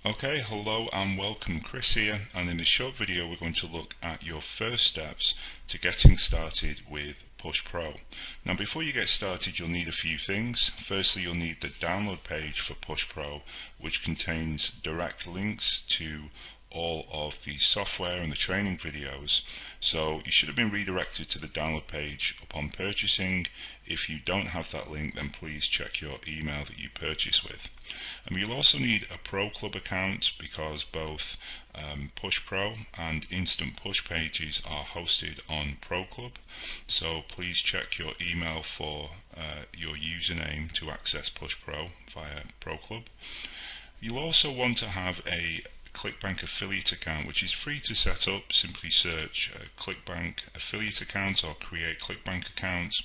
Okay, hello and welcome. Chris here, and in this short video we're going to look at your first steps to getting started with Push Pro. Now before you get started you'll need a few things. Firstly, you'll need the download page for Push Pro, which contains direct links to all of the software and the training videos. So you should have been redirected to the download page upon purchasing. If you don't have that link, then please check your email that you purchase with. And you'll also need a Pro Club account because both Push Pro and Instant Push pages are hosted on Pro Club. So please check your email for your username to access Push Pro via Pro Club. You'll also want to have a ClickBank affiliate account, which is free to set up. Simply search ClickBank affiliate account or create ClickBank account.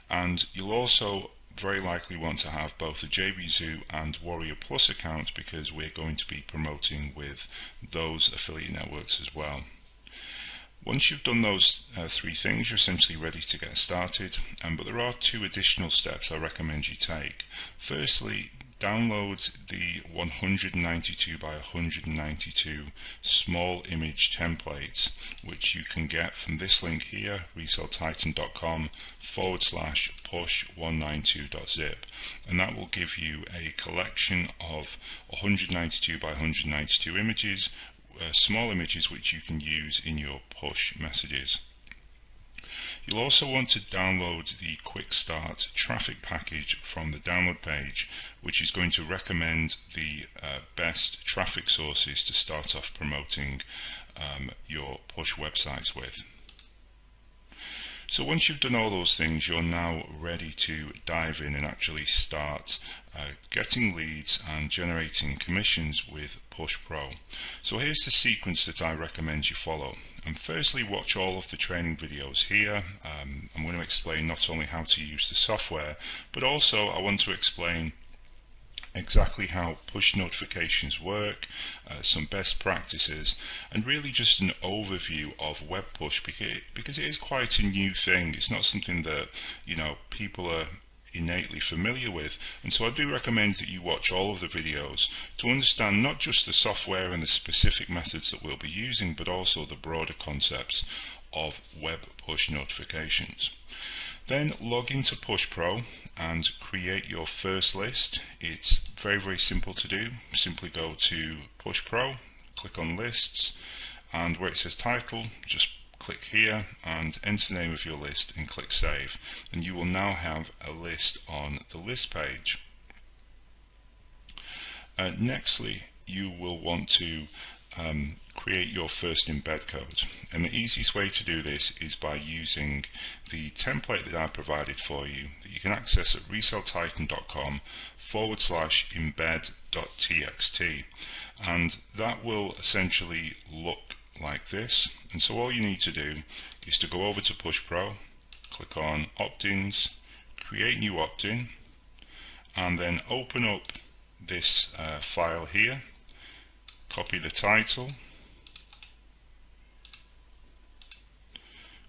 And you'll also very likely want to have both a JVZoo and Warrior Plus account because we're going to be promoting with those affiliate networks as well. Once you've done those three things, you're essentially ready to get started, but there are two additional steps I recommend you take. Firstly, download the 192 by 192 small image templates, which you can get from this link here, reselletitan.com/push192.zip, and that will give you a collection of 192 by 192 images, small images which you can use in your push messages. You'll also want to download the Quick Start traffic package from the download page, which is going to recommend the best traffic sources to start off promoting your push websites with. So once you've done all those things, you're now ready to dive in and actually start getting leads and generating commissions with Push Pro. So here's the sequence that I recommend you follow. And firstly, watch all of the training videos here. I'm going to explain not only how to use the software, but also I want to explain exactly how push notifications work, some best practices, and really just an overview of web push because it is quite a new thing. It's not something that people are innately familiar with, and so I do recommend that you watch all of the videos to understand not just the software and the specific methods that we'll be using, but also the broader concepts of web push notifications. Then log into Push Pro and create your first list. It's very simple to do. Simply go to Push Pro, click on lists, and where it says title, just click here and enter the name of your list and click save, and you will now have a list on the list page. Nextly, you will want to create your first embed code, and the easiest way to do this is by using the template that I provided for you that you can access at reselletitan.com/embed.txt, and that will essentially look like this. And so all you need to do is to go over to Push Pro, click on opt-ins, create new opt-in, and then open up this file here, copy the title,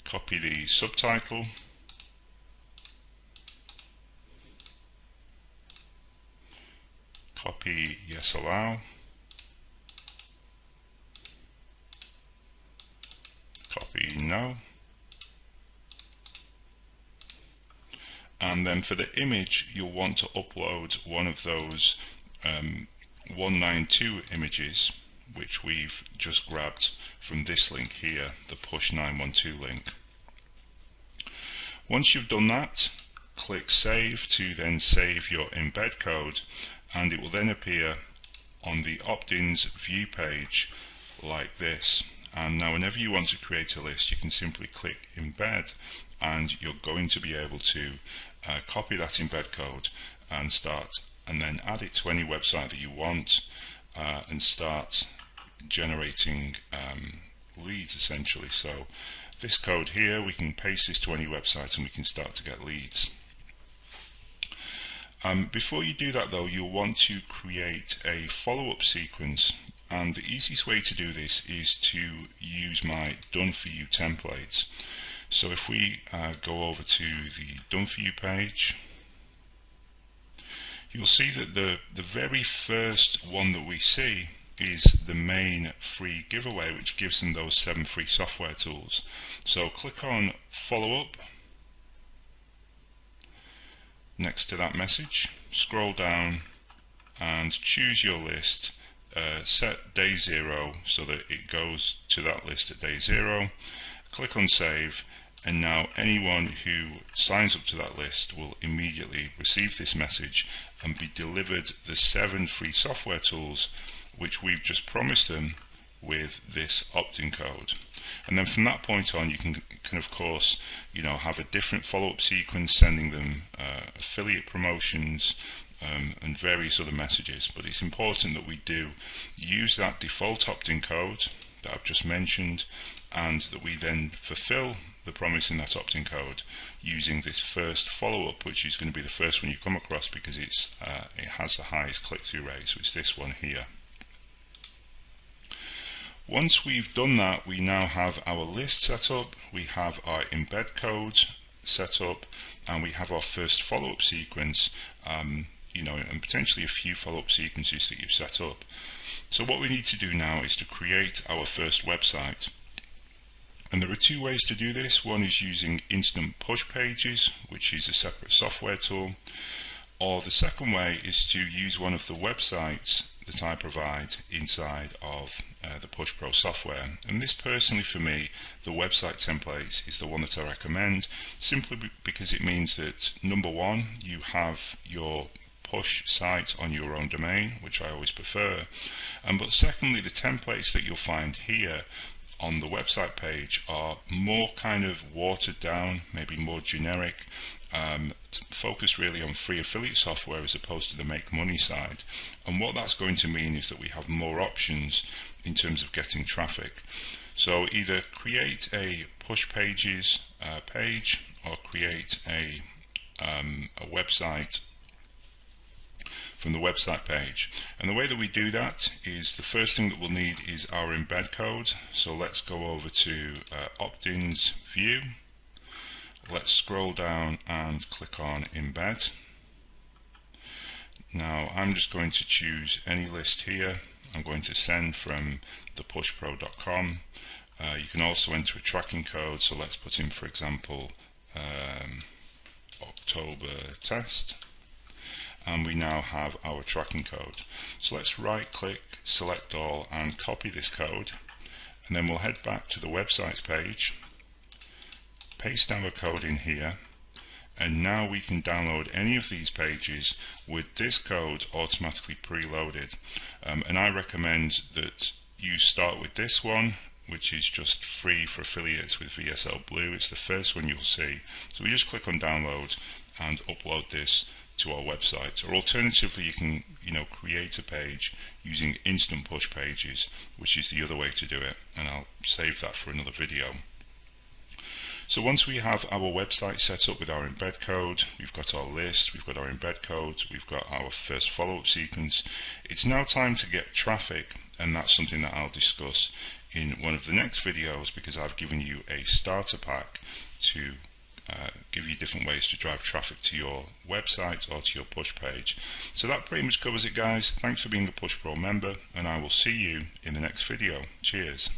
copy the subtitle, copy yes allow, copy no, and then for the image you'll want to upload one of those 192 images which we've just grabbed from this link here, the Push 912 link. Once you've done that, click save to then save your embed code, and it will then appear on the opt-ins view page like this. And now whenever you want to create a list, you can simply click embed, and you're going to be able to copy that embed code and then add it to any website that you want, and start generating leads essentially. So this code here, we can paste this to any website and we can start to get leads. Before you do that though, you'll want to create a follow-up sequence, and the easiest way to do this is to use my Done For You templates. So if we go over to the Done For You page, you'll see that the very first one that we see is the main free giveaway, which gives them those 7 free software tools. So click on follow up next to that message, scroll down and choose your list, set day 0 so that it goes to that list at day 0, click on save, and now anyone who signs up to that list will immediately receive this message and be delivered the 7 free software tools which we've just promised them with this opt-in code. And then from that point on, you can of course, have a different follow-up sequence, sending them affiliate promotions and various other messages. But it's important that we do use that default opt-in code that I've just mentioned, and that we then fulfill the promise in that opt-in code using this first follow-up, which is going to be the first one you come across because it has the highest click-through rate. So it's this one here. Once we've done that, we now have our list set up, we have our embed code set up, and we have our first follow-up sequence, and potentially a few follow-up sequences that you've set up. So what we need to do now is to create our first website. And there are 2 ways to do this. One is using Instant Push Pages, which is a separate software tool, or the second way is to use one of the websites that I provide inside of the Push Pro software. And this, personally for me, the website templates is the one that I recommend, simply because it means that, number one, you have your push site on your own domain, which I always prefer, but secondly, the templates that you'll find here on the website page are more kind of watered down, maybe more generic, focused really on free affiliate software as opposed to the make money side. And what that's going to mean is that we have more options in terms of getting traffic. So either create a push pages page, or create a website from the website page. And the way that we do that is, the first thing that we'll need is our embed code. So let's go over to opt-ins view. Let's scroll down and click on embed. Now I'm just going to choose any list here. I'm going to send from the pushpro.com. You can also enter a tracking code, so let's put in, for example, October test. And we now have our tracking code. So let's right click, select all, and copy this code, and then we'll head back to the websites page, paste our code in here, and now we can download any of these pages with this code automatically preloaded. And I recommend that you start with this one, which is just free for affiliates with VSL Blue. It's the first one you'll see. So we just click on download and upload this to our website. Or alternatively, you can create a page using Instant Push Pages, which is the other way to do it, and I'll save that for another video. So once we have our website set up with our embed code, we've got our list, we've got our embed code, we've got our first follow-up sequence, it's now time to get traffic, and that's something that I'll discuss in one of the next videos, because I've given you a starter pack to give you different ways to drive traffic to your website or to your push page. So that pretty much covers it, guys. Thanks for being a Push Pro member, and I will see you in the next video. Cheers.